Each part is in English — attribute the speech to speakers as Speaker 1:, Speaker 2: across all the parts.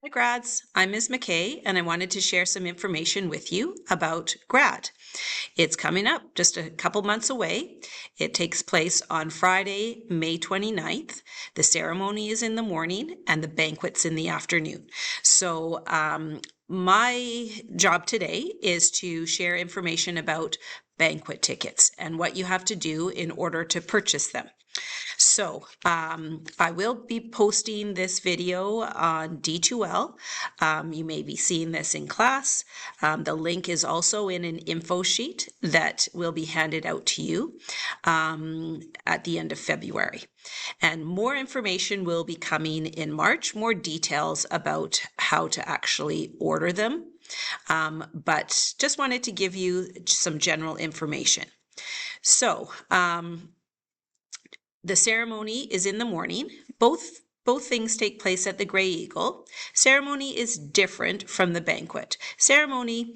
Speaker 1: Hi, grads. I'm Ms. McKay, and I wanted to share some information with you about Grad. It's coming up just a couple months away. It takes place on Friday, May 29th. The ceremony is in the morning and the banquet's in the afternoon. So, my job today is to share information about banquet tickets and what you have to do in order to purchase them. So I will be posting this video on D2L. You may be seeing this in class. The link is also in an info sheet that will be handed out to you at the end of February. And more information will be coming in March, more details about how to actually order them. But just wanted to give you some general information. So, the ceremony is in the morning. Both things take place at the Grey Eagle. Ceremony is different from the banquet. Ceremony,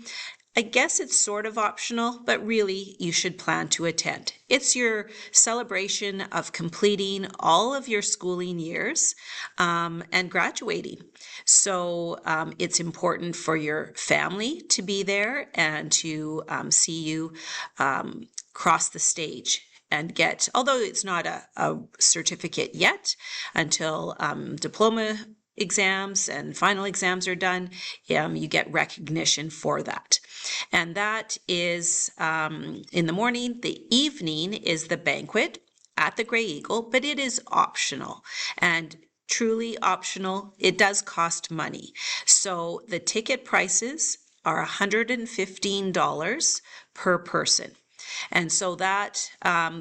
Speaker 1: I guess it's sort of optional, but really you should plan to attend. It's your celebration of completing all of your schooling years and graduating. So it's important for your family to be there and to see you cross the stage and get, although it's not a certificate yet until diploma exams and final exams are done, you get recognition for that. And that is in the morning. The evening is the banquet at the Grey Eagle, but it is optional and truly optional. It does cost money. So the ticket prices are $115 per person. And so that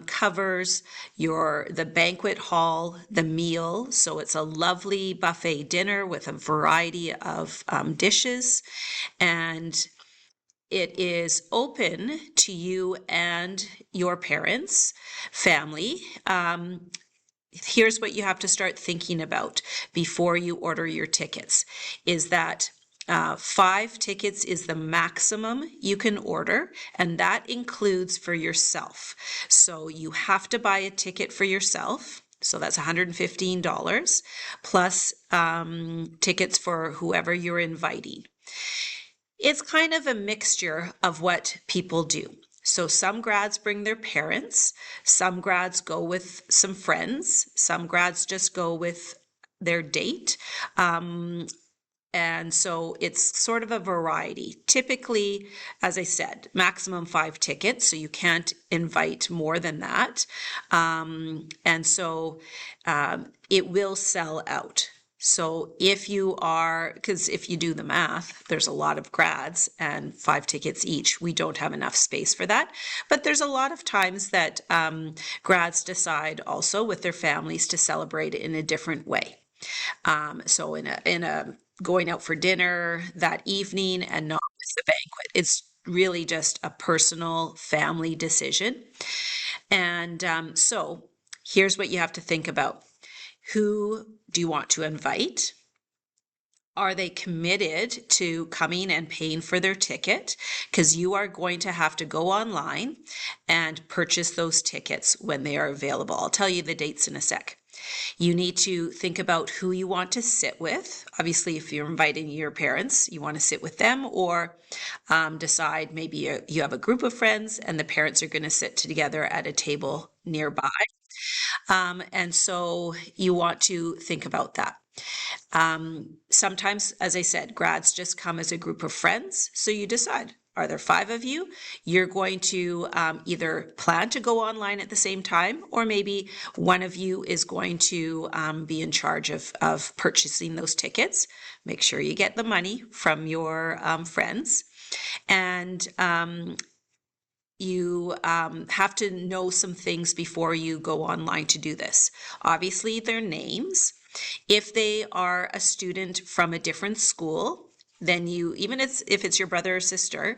Speaker 1: covers the banquet hall, the meal. So it's a lovely buffet dinner with a variety of dishes. And it is open to you and your parents, family. Here's what you have to start thinking about before you order your tickets, is that 5 tickets is the maximum you can order, and that includes for yourself. So you have to buy a ticket for yourself. So that's $115 plus tickets for whoever you're inviting. It's kind of a mixture of what people do. So some grads bring their parents, some grads go with some friends, some grads just go with their date. And so it's sort of a variety. Typically, as I said, maximum 5 tickets, so you can't invite more than that. And so it will sell out. So if you are, because if you do the math, there's a lot of grads and 5 tickets each. We don't have enough space for that. But there's a lot of times that grads decide also with their families to celebrate it in a different way. So in a going out for dinner that evening and not with the banquet. It's really just a personal family decision. And so here's what you have to think about. Who do you want to invite? Are they committed to coming and paying for their ticket? Because you are going to have to go online and purchase those tickets when they are available. I'll tell you the dates in a sec. You need to think about who you want to sit with. Obviously, if you're inviting your parents, you want to sit with them, or decide maybe you have a group of friends and the parents are going to sit together at a table nearby. And so you want to think about that. Sometimes, as I said, grads just come as a group of friends. So you decide, are there 5 of you? You're going to either plan to go online at the same time, or maybe one of you is going to be in charge of purchasing those tickets. Make sure you get the money from your friends. And you have to know some things before you go online to do this. Obviously, their names. If they are a student from a different school, then you, even if it's your brother or sister,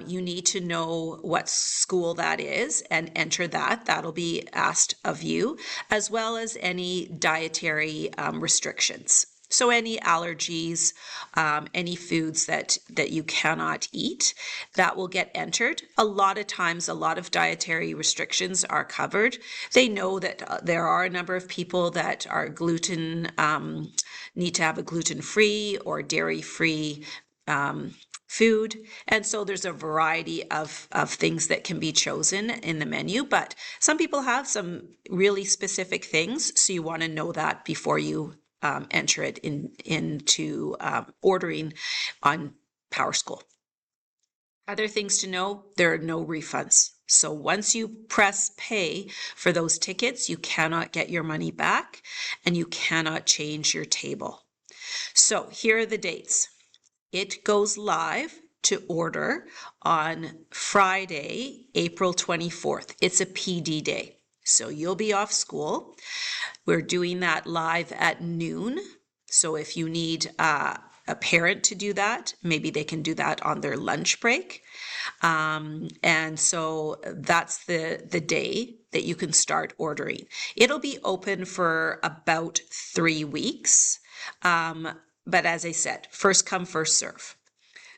Speaker 1: you need to know what school that is and enter that. That'll be asked of you, as well as any dietary restrictions. So any allergies, any foods that you cannot eat, that will get entered. A lot of times, a lot of dietary restrictions are covered. They know that there are a number of people that are gluten, need to have a gluten-free or dairy-free food. And so there's a variety of things that can be chosen in the menu, but some people have some really specific things. So you want to know that before you enter it into ordering on PowerSchool. Other things to know, there are no refunds. So once you press pay for those tickets, you cannot get your money back and you cannot change your table. So here are the dates. It goes live to order on Friday, April 24th. It's a PD day. So you'll be off school. We're doing that live at noon. So if you need a parent to do that, maybe they can do that on their lunch break. And so that's the day that you can start ordering. It'll be open for about 3 weeks. But as I said, first come, first serve.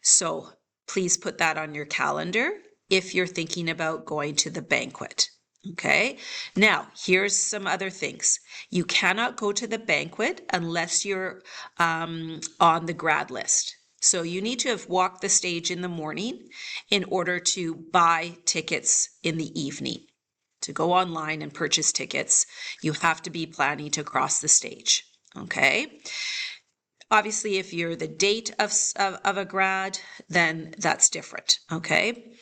Speaker 1: So please put that on your calendar if you're thinking about going to the banquet. Okay, now here's some other things. You cannot go to the banquet unless you're on the grad list. So you need to have walked the stage in the morning in order to buy tickets in the evening. To go online and purchase tickets, you have to be planning to cross the stage. Okay. Obviously, if you're the date of a grad, then that's different, okay?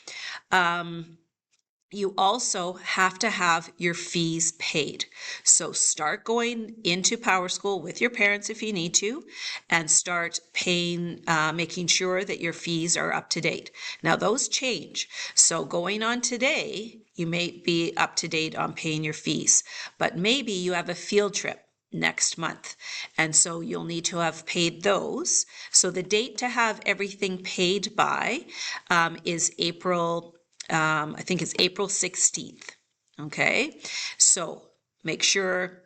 Speaker 1: You also have to have your fees paid. So start going into PowerSchool with your parents if you need to, and start paying, making sure that your fees are up to date. Now those change. So going on today, you may be up to date on paying your fees, but maybe you have a field trip next month. And so you'll need to have paid those. So the date to have everything paid by is April, I think it's April 16th. Okay. So make sure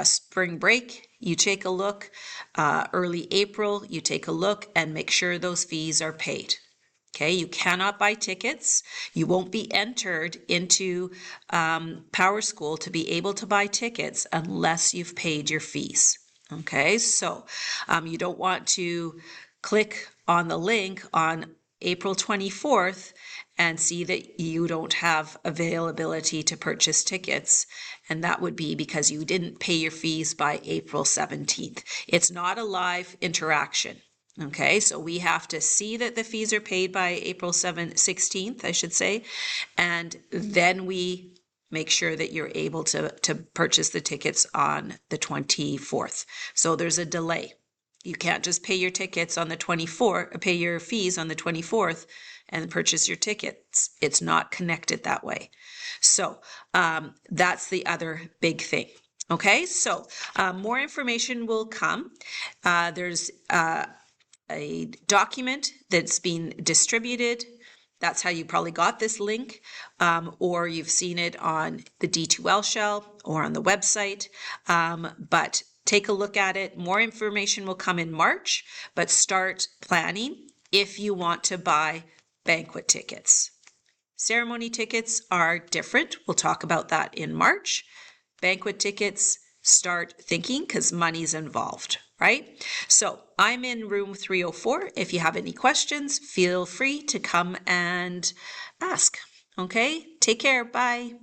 Speaker 1: spring break, you take a look, early April, you take a look and make sure those fees are paid. Okay, you cannot buy tickets. You won't be entered into PowerSchool to be able to buy tickets unless you've paid your fees. Okay, so you don't want to click on the link on April 24th and see that you don't have availability to purchase tickets. And that would be because you didn't pay your fees by April 17th. It's not a live interaction. Okay, so we have to see that the fees are paid by April 16th, I should say, and then we make sure that you're able to purchase the tickets on the 24th. So there's a delay. You can't just pay your tickets on the 24th, pay your fees on the 24th and purchase your tickets. It's not connected that way. So that's the other big thing. Okay, so more information will come. There's a document that's being distributed. That's how you probably got this link, or you've seen it on the D2L shell or on the website. But take a look at it. More information will come in March, but start planning if you want to buy banquet tickets. Ceremony tickets are different. We'll talk about that in March. Banquet tickets, start thinking because money's involved, right? So I'm in room 304. If you have any questions, feel free to come and ask. Okay, take care. Bye.